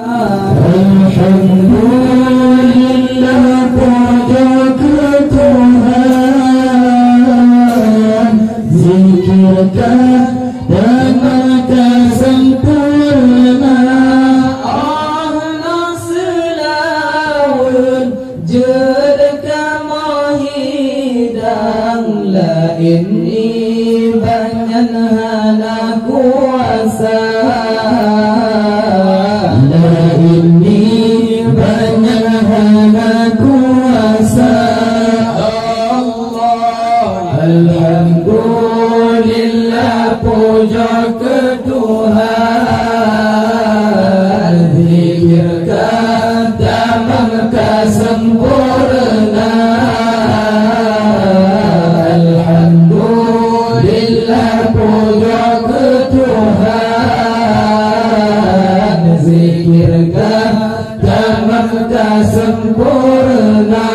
Alhamdulillah puja Tuhan, zikirkan dan sempurna. Allah selawun jedka mahidang lain ibanyan hana kuasa. Alhamdulillah puja ke Tuhan, zikirkan tamam kesempurna. Alhamdulillah puja ke Tuhan, zikirkan tamam kesempurna.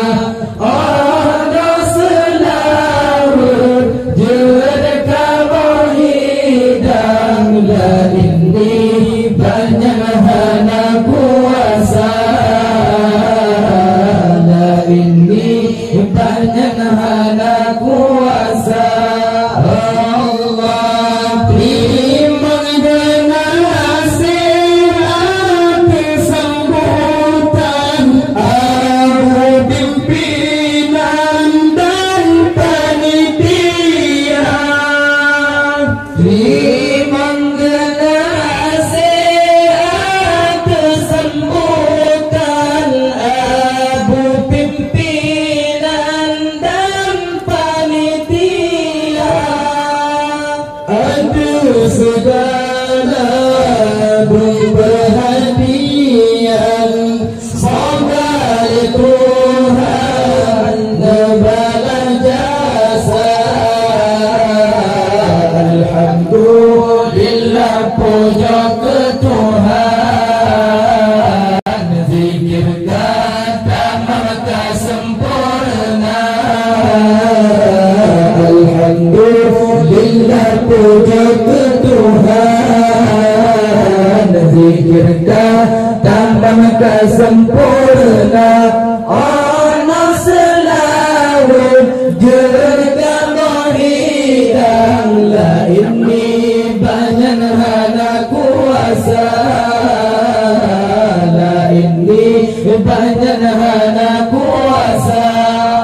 Segala berperhatian, semoga Tuhan membalas jasa. Alhamdulillah puja ke Tuhan, zikirkan tamam kesempurna. Alhamdulillah puja ke Tuhan, zikirkan tamam kesempurna. Ana selawun jerga mahidang lain banyak hana kuasa. Lain banyak hana kuasa.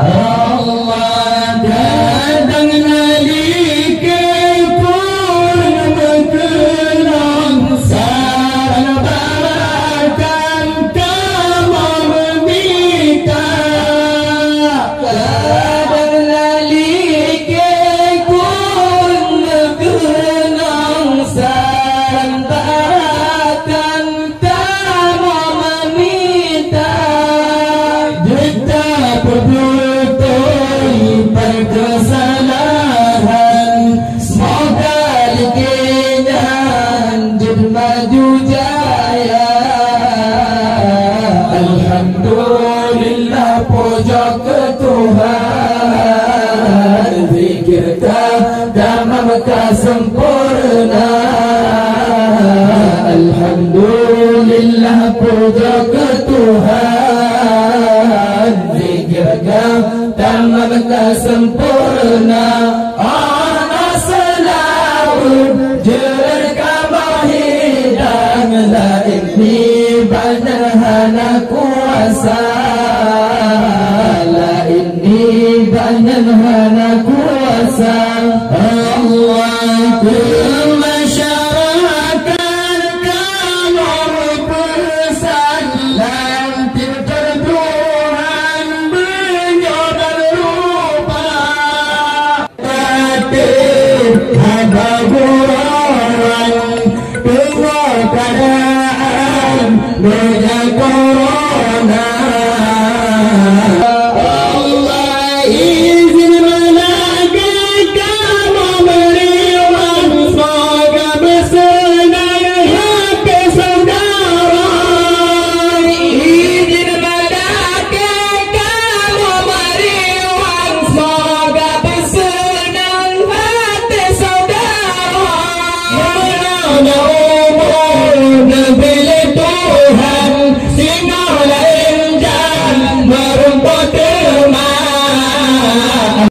Allah kadang nalikan pun berkenan sarana barakan kamu meminta. Kadang nalikan pun berkenan sarana barakan kamu meminta. Juta berbutuh perkesalahan, semoga dikenyan jid maju jaya. Alhamdulillah puja ke Tuhan, zikirkan tamam kesempurna. Alhamdulillah puja ke Tuhan, zikirkan tamam kesempurna. Ana selawun jerka mahidang lain banyak hana kuasa. Lain banyak hana kuasa. Allah ke masyarakat kamu berpesan, lantir Tuhan menyodan rupa. Tapi ada buruan dua keadaan banyak corona.